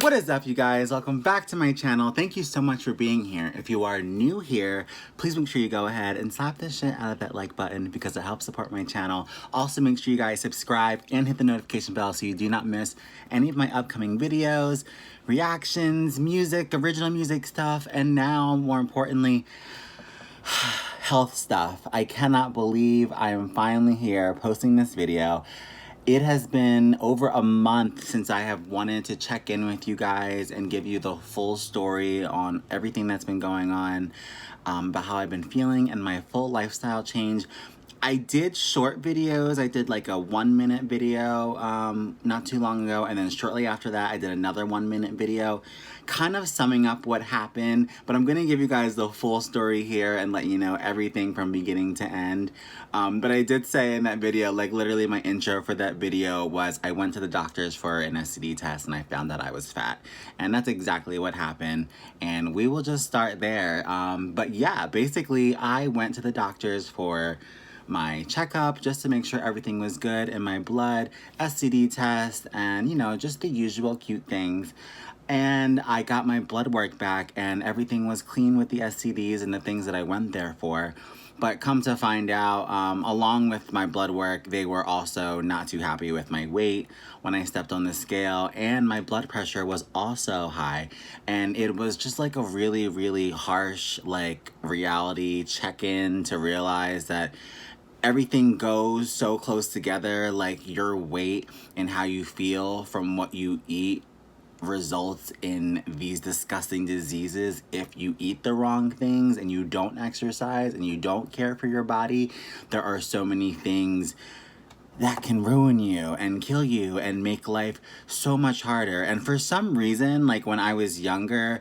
What is up, you guys? Welcome back to my channel. Thank you so much for being here. If you are new here, please make sure you go ahead and slap the shit out of that like button because it helps support my channel. Also, make sure you guys subscribe and hit the notification bell so you do not miss any of my upcoming videos, reactions, music, original music stuff, and now, more importantly, health stuff. I cannot believe I am finally here posting this video. It has been over a month since I have wanted to check in with you guys and give you the full story on everything that's been going on, about how I've been feeling and my full lifestyle change. I did short videos. I did like a 1-minute video not too long ago, and then shortly after that I did another 1-minute video kind of summing up what happened, but I'm gonna give you guys the full story here and let you know everything from beginning to end. But I did say in that video, like literally my intro for that video was I went to the doctors for an STD test and I found that I was fat, and that's exactly what happened, and we will just start there. But yeah, basically I went to the doctors for my checkup just to make sure everything was good in my blood, STD test, and you know, just the usual cute things. And I got my blood work back and everything was clean with the STDs and the things that I went there for. But come to find out, along with my blood work, they were also not too happy with my weight when I stepped on the scale, and my blood pressure was also high. And it was just like a really, really harsh, like, reality check-in to realize that everything goes so close together. Like your weight and how you feel from what you eat results in these disgusting diseases if you eat the wrong things and you don't exercise and you don't care for your body. There are so many things that can ruin you and kill you and make life so much harder. And for some reason, like when I was younger,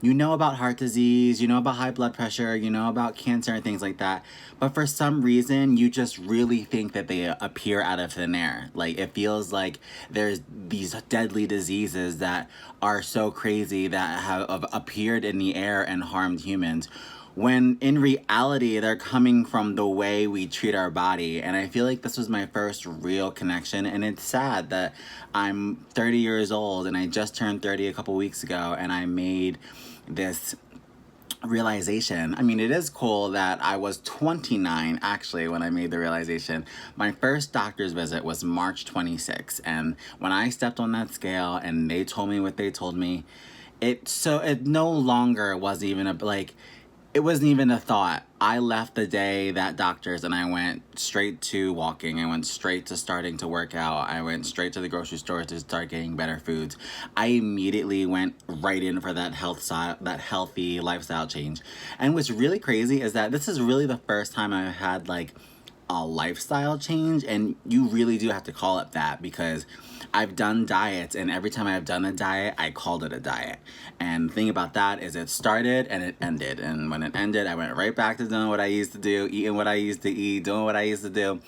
you know about heart disease, you know about high blood pressure, you know about cancer and things like that. But for some reason, you just really think that they appear out of thin air. Like it feels like there's these deadly diseases that are so crazy that have appeared in the air and harmed humans, when in reality they're coming from the way we treat our body. And I feel like this was my first real connection, and it's sad that I'm 30 years old and I just turned 30 a couple weeks ago and I made this realization. I mean, it is cool that I was 29 actually when I made the realization. My first doctor's visit was March 26, and when I stepped on that scale and they told me what they told me, it no longer was even it wasn't even a thought. I left the day that doctor's and I went straight to walking. I went straight to starting to work out. I went straight to the grocery store to start getting better foods. I immediately went right in for that healthy lifestyle change. And what's really crazy is that this is really the first time I've had like a lifestyle change, and you really do have to call it that, because I've done diets, and every time I've done a diet, I called it a diet. And the thing about that is it started and it ended. And when it ended, I went right back to doing what I used to do, eating what I used to eat, doing what I used to do.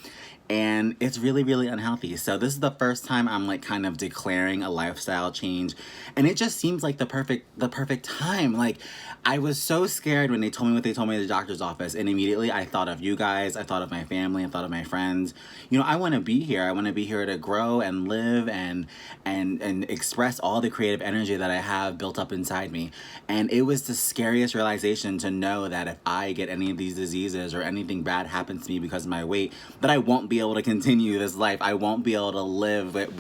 And it's really, really unhealthy. So this is the first time I'm like kind of declaring a lifestyle change. And it just seems like the perfect time. Like I was so scared when they told me what they told me at the doctor's office. And immediately I thought of you guys. I thought of my family. I thought of my friends. You know, I want to be here. I want to be here to grow and live and express all the creative energy that I have built up inside me. And it was the scariest realization to know that if I get any of these diseases or anything bad happens to me because of my weight, that I won't be able to continue this life. I won't be able to live with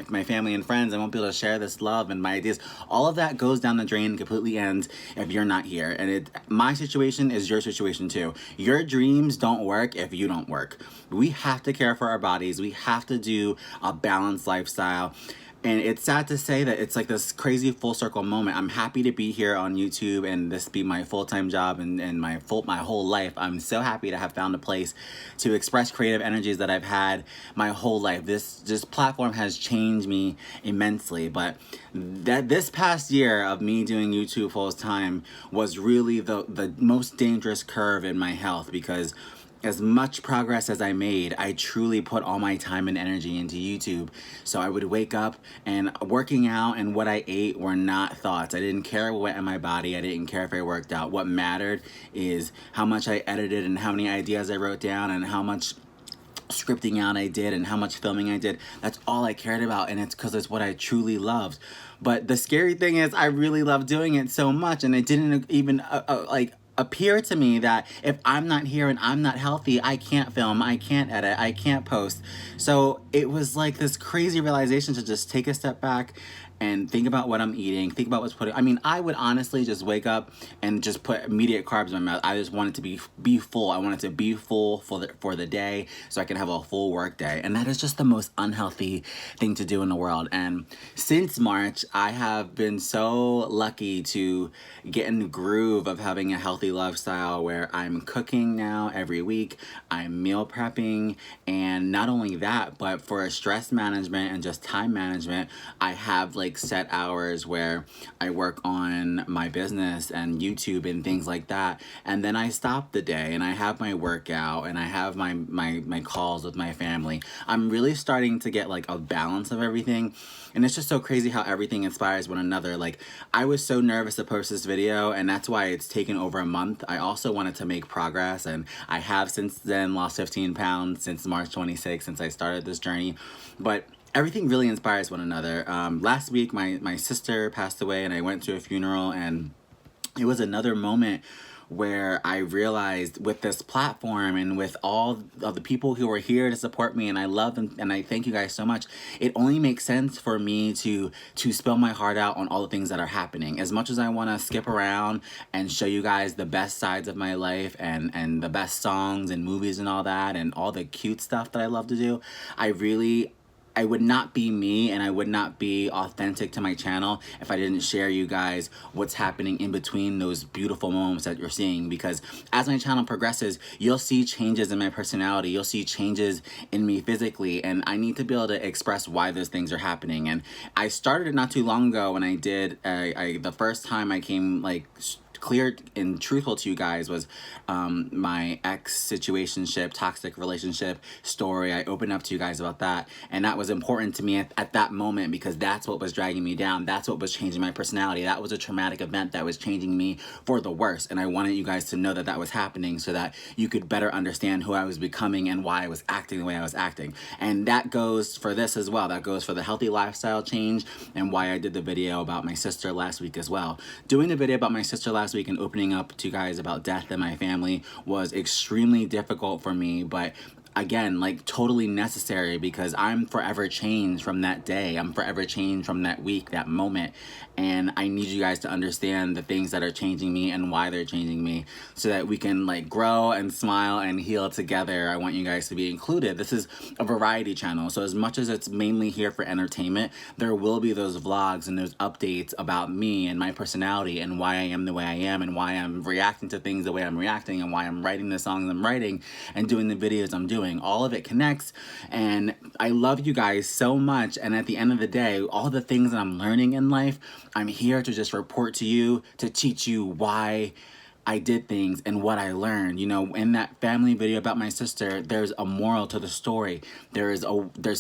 my family and friends. I won't be able to share this love and my ideas. All of that goes down the drain and completely ends if you're not here. And my situation is your situation too. Your dreams don't work if you don't work. We have to care for our bodies. We have to do a balanced lifestyle. And it's sad to say that it's like this crazy full circle moment. I'm happy to be here on YouTube and this be my full-time job and my whole life. I'm so happy to have found a place to express creative energies that I've had my whole life. This platform has changed me immensely. But this past year of me doing YouTube full time was really the most dangerous curve in my health, because as much progress as I made, I truly put all my time and energy into YouTube. So I would wake up and working out and what I ate were not thoughts. I didn't care what went in my body. I didn't care if I worked out. What mattered is how much I edited and how many ideas I wrote down and how much scripting out I did and how much filming I did. That's all I cared about, and it's because it's what I truly loved. But the scary thing is I really love doing it so much, and it didn't even like appear to me that if I'm not here and I'm not healthy, I can't film, I can't edit, I can't post. So it was like this crazy realization to just take a step back and think about what I'm eating, think about what's putting. I mean, I would honestly just wake up and just put immediate carbs in my mouth. I just want it to be full. I want it to be full for the day so I can have a full work day. And that is just the most unhealthy thing to do in the world. And since March, I have been so lucky to get in the groove of having a healthy lifestyle where I'm cooking now every week, I'm meal prepping, and not only that, but for stress management and just time management, I have like set hours where I work on my business and YouTube and things like that, and then I stop the day and I have my workout and I have my calls with my family. I'm really starting to get like a balance of everything, and it's just so crazy how everything inspires one another. Like, I was so nervous to post this video, and that's why it's taken over a month. I also wanted to make progress, and I have since then lost 15 pounds since March 26th, since I started this journey. But everything really inspires one another. Last week, my sister passed away, and I went to a funeral, and it was another moment where I realized with this platform and with all of the people who are here to support me, and I love them and I thank you guys so much, it only makes sense for me to spill my heart out on all the things that are happening. As much as I want to skip around and show you guys the best sides of my life and the best songs and movies and all that and all the cute stuff that I love to do, I would not be me and I would not be authentic to my channel if I didn't share you guys what's happening in between those beautiful moments that you're seeing. Because as my channel progresses, you'll see changes in my personality, you'll see changes in me physically, and I need to be able to express why those things are happening. And I started it not too long ago when I did, the first time I came like clear and truthful to you guys was my ex-situationship, toxic relationship story. I opened up to you guys about that, and that was important to me at that moment because that's what was dragging me down. That's what was changing my personality. That was a traumatic event that was changing me for the worse, and I wanted you guys to know that that was happening so that you could better understand who I was becoming and why I was acting the way I was acting. And that goes for this as well. That goes for the healthy lifestyle change and why I did the video about my sister last week as well. Doing the video about my sister last week and opening up to you guys about death in my family was extremely difficult for me, but again, like totally necessary because I'm forever changed from that day. I'm forever changed from that week, that moment. And I need you guys to understand the things that are changing me and why they're changing me so that we can like grow and smile and heal together. I want you guys to be included. This is a variety channel. So as much as it's mainly here for entertainment, there will be those vlogs and those updates about me and my personality and why I am the way I am and why I'm reacting to things the way I'm reacting and why I'm writing the songs I'm writing and doing the videos I'm doing. All of it connects, and I love you guys so much. And at the end of the day, all the things that I'm learning in life, I'm here to just report to you, to teach you why I did things and what I learned. You know, in that family video about my sister, there's a moral to the story. There's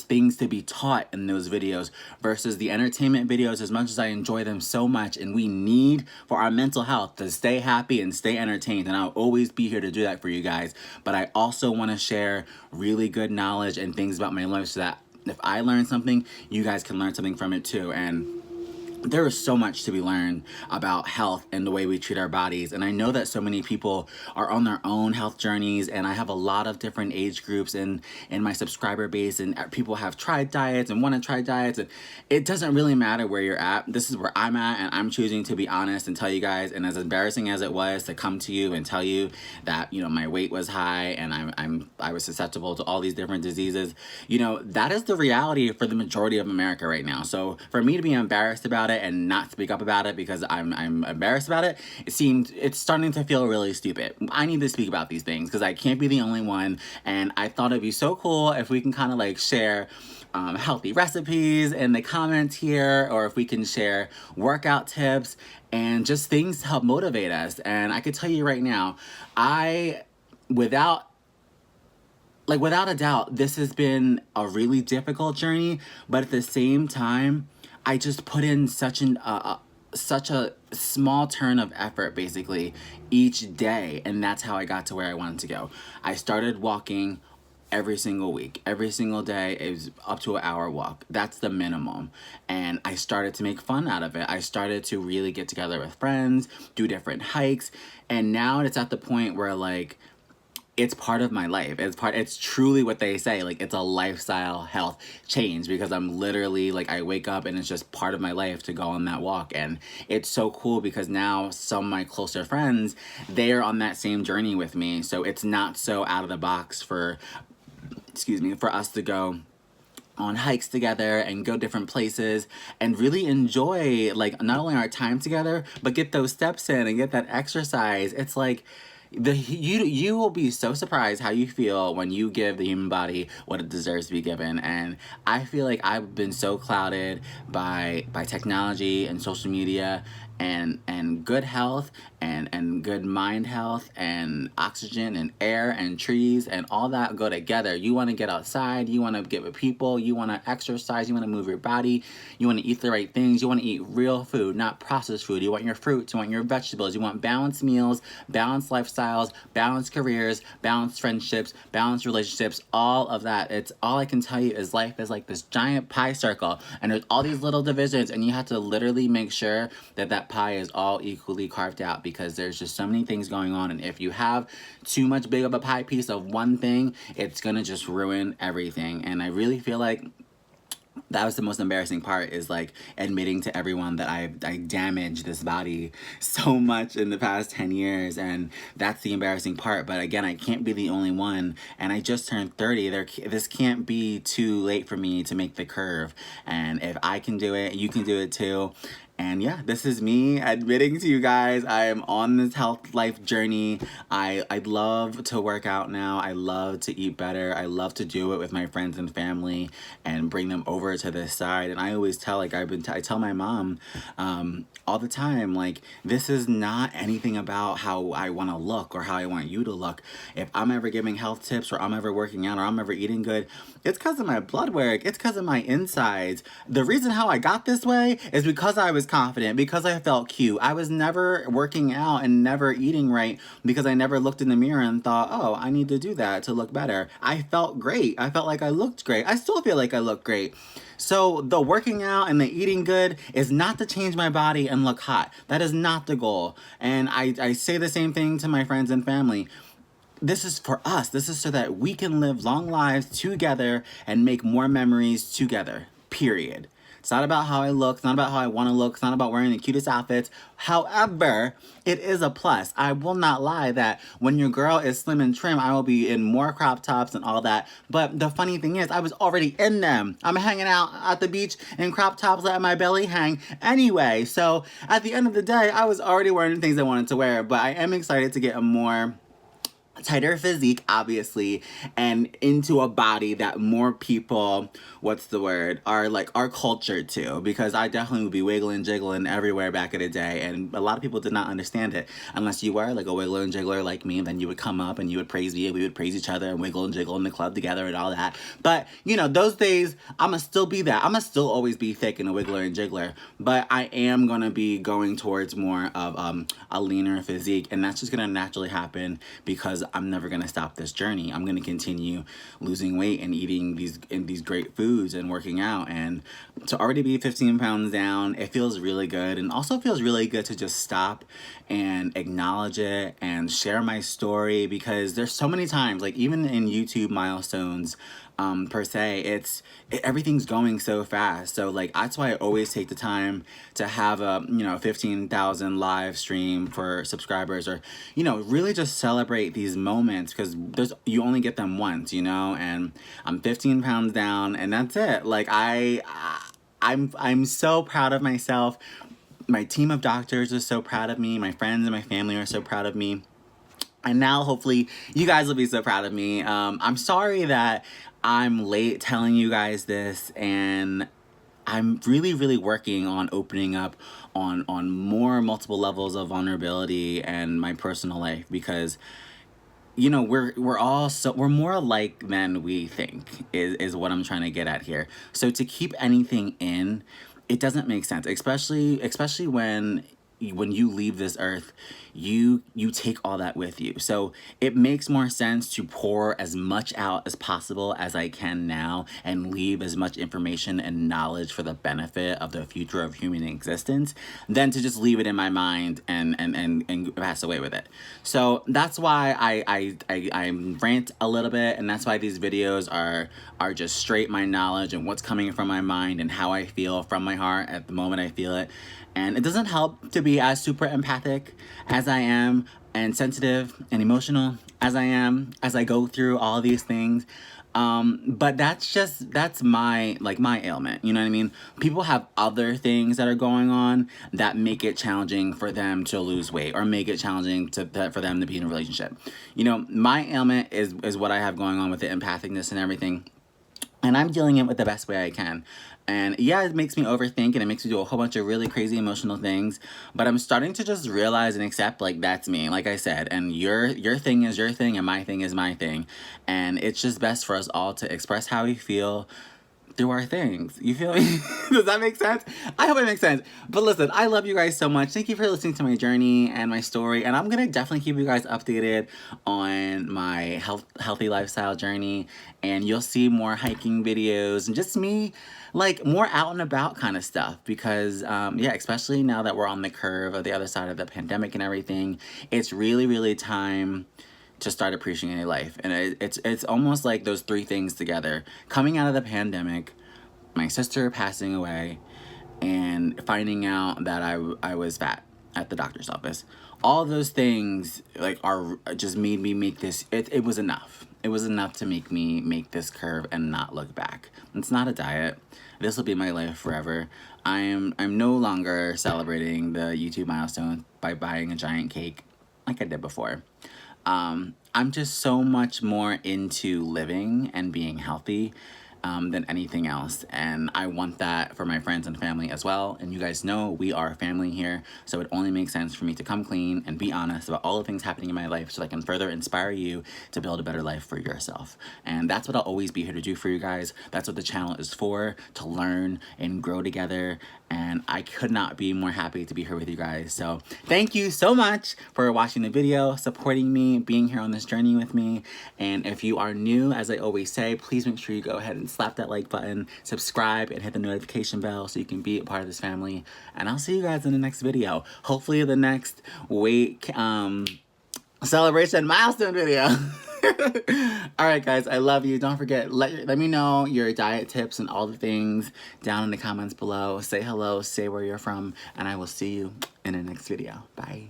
things to be taught in those videos versus the entertainment videos. As much as I enjoy them so much, and we need for our mental health to stay happy and stay entertained, and I'll always be here to do that for you guys. But I also want to share really good knowledge and things about my life so that if I learn something, you guys can learn something from it too. And there is so much to be learned about health and the way we treat our bodies. And I know that so many people are on their own health journeys, and I have a lot of different age groups in my subscriber base, and people have tried diets and want to try diets, and it doesn't really matter where you're at. This is where I'm at, and I'm choosing to be honest and tell you guys. And as embarrassing as it was to come to you and tell you that, you know, my weight was high and I was susceptible to all these different diseases, you know, that is the reality for the majority of America right now. So for me to be embarrassed about it and not speak up about it because I'm embarrassed about it, it's starting to feel really stupid. I need to speak about these things because I can't be the only one, and I thought it'd be so cool if we can kind of like share healthy recipes in the comments here, or if we can share workout tips and just things to help motivate us. And I could tell you right now, without a doubt, this has been a really difficult journey, but at the same time, I just put in such a small turn of effort basically each day, and that's how I got to where I wanted to go. I started walking every single week. Every single day is up to an hour walk. That's the minimum. And I started to make fun out of it. I started to really get together with friends, do different hikes, and now it's at the point where like it's part of my life. It's truly what they say, like it's a lifestyle health change, because I'm literally like, I wake up and it's just part of my life to go on that walk. And it's so cool because now some of my closer friends, they're on that same journey with me. So it's not so out of the box for us to go on hikes together and go different places and really enjoy like not only our time together, but get those steps in and get that exercise. It's like you will be so surprised how you feel when you give the human body what it deserves to be given. And I feel like I've been so clouded by technology and social media and good health and good mind health and oxygen and air and trees and all that go together. You want to get outside, you want to get with people, you want to exercise, you want to move your body, you want to eat the right things, you want to eat real food, not processed food. You want your fruits, you want your vegetables, you want balanced meals, balanced lifestyles, balanced careers, balanced friendships, balanced relationships, all of that. It's all I can tell you is life is like this giant pie circle and there's all these little divisions, and you have to literally make sure that that pie is all equally carved out, because there's just so many things going on. And if you have too much big of a pie piece of one thing, it's gonna just ruin everything. And I really feel like that was the most embarrassing part, is like admitting to everyone that I damaged this body so much in the past 10 years. And that's the embarrassing part. But again, I can't be the only one. And I just turned 30. This can't be too late for me to make the curve. And if I can do it, you can do it too. And yeah, this is me admitting to you guys I am on this health life journey. I love to work out now. I love to eat better. I love to do it with my friends and family and bring them over to this side. And I always tell, like I tell my mom all the time, like, this is not anything about how I want to look or how I want you to look. If I'm ever giving health tips or I'm ever working out or I'm ever eating good, it's because of my blood work. It's because of my insides. The reason how I got this way is because I was confident, because I felt cute. I was never working out and never eating right because I never looked in the mirror and thought, oh, I need to do that to look better. I felt great. I felt like I looked great. I still feel like I look great. So the working out and the eating good is not to change my body and look hot. That is not the goal. And I say the same thing to my friends and family. This is for us. This is so that we can live long lives together and make more memories together, period. It's not about how I look. It's not about how I want to look. It's not about wearing the cutest outfits. However, it is a plus. I will not lie that when your girl is slim and trim, I will be in more crop tops and all that. But the funny thing is, I was already in them. I'm hanging out at the beach in crop tops, letting my belly hang anyway. So at the end of the day, I was already wearing the things I wanted to wear. But I am excited to get a more tighter physique, obviously, and into a body that more people, are cultured to, because I definitely would be wiggling, jiggling everywhere back in the day, and a lot of people did not understand it. Unless you were like a wiggler and jiggler like me, then you would come up and you would praise me, and we would praise each other and wiggle and jiggle in the club together and all that. But, you know, those days, I'ma still be that. I'ma still always be thick and a wiggler and jiggler, but I am gonna be going towards more of a leaner physique, and that's just gonna naturally happen because I'm never gonna stop this journey. I'm gonna continue losing weight and eating these great foods and working out. And to already be 15 pounds down, it feels really good. And also feels really good to just stop and acknowledge it and share my story, because there's so many times, like even in YouTube milestones, per se, everything's going so fast. So like, that's why I always take the time to have a 15,000 live stream for subscribers, or really just celebrate these moments, because you only get them once, and I'm 15 pounds down, and that's it. Like I'm so proud of myself. My team of doctors is so proud of me. My friends and my family are so proud of me. And now, hopefully, you guys will be so proud of me. I'm sorry that I'm late telling you guys this, and I'm really, really working on opening up on more multiple levels of vulnerability and my personal life, because we're more alike than we think is what I'm trying to get at here. So to keep anything in, it doesn't make sense, especially when when you leave this earth, you take all that with you. So it makes more sense to pour as much out as possible as I can now and leave as much information and knowledge for the benefit of the future of human existence than to just leave it in my mind and pass away with it. So that's why I rant a little bit, and that's why these videos are just straight my knowledge and what's coming from my mind and how I feel from my heart at the moment I feel it. And it doesn't help to be as super empathic as I am and sensitive and emotional as I am as I go through all these things. But that's my ailment, you know what I mean? People have other things that are going on that make it challenging for them to lose weight or make it challenging for them to be in a relationship. You know, my ailment is what I have going on with the empathicness and everything. And I'm dealing it with the best way I can. And yeah, it makes me overthink and it makes me do a whole bunch of really crazy emotional things. But I'm starting to just realize and accept, like, that's me, like I said. And your thing is your thing and my thing is my thing. And it's just best for us all to express how we feel through our things. You feel me? Does that make sense? I hope it makes sense. But listen, I love you guys so much. Thank you for listening to my journey and my story. And I'm gonna definitely keep you guys updated on my healthy lifestyle journey. And you'll see more hiking videos and just me, like, more out and about kind of stuff. Because yeah, especially now that we're on the curve of the other side of the pandemic and everything, it's really, really time to start appreciating life. And it's almost like those three things together. Coming out of the pandemic, my sister passing away, and finding out that I was fat at the doctor's office. All those things, like, are just made me make this, it was enough. It was enough to make me make this curve and not look back. It's not a diet. This will be my life forever. I'm no longer celebrating the YouTube milestone by buying a giant cake like I did before. I'm just so much more into living and being healthy than anything else. And I want that for my friends and family as well. And you guys know we are family here. So it only makes sense for me to come clean and be honest about all the things happening in my life so I can further inspire you to build a better life for yourself. And that's what I'll always be here to do for you guys. That's what the channel is for, to learn and grow together. And I could not be more happy to be here with you guys. So thank you so much for watching the video, supporting me, being here on this journey with me. And if you are new, as I always say, please make sure you go ahead and slap that like button, subscribe, and hit the notification bell so you can be a part of this family. And I'll see you guys in the next video. Hopefully the next weight celebration milestone video. All right, guys, I love you. Don't forget, let me know your diet tips and all the things down in the comments below. Say hello, say where you're from, and I will see you in the next video. Bye.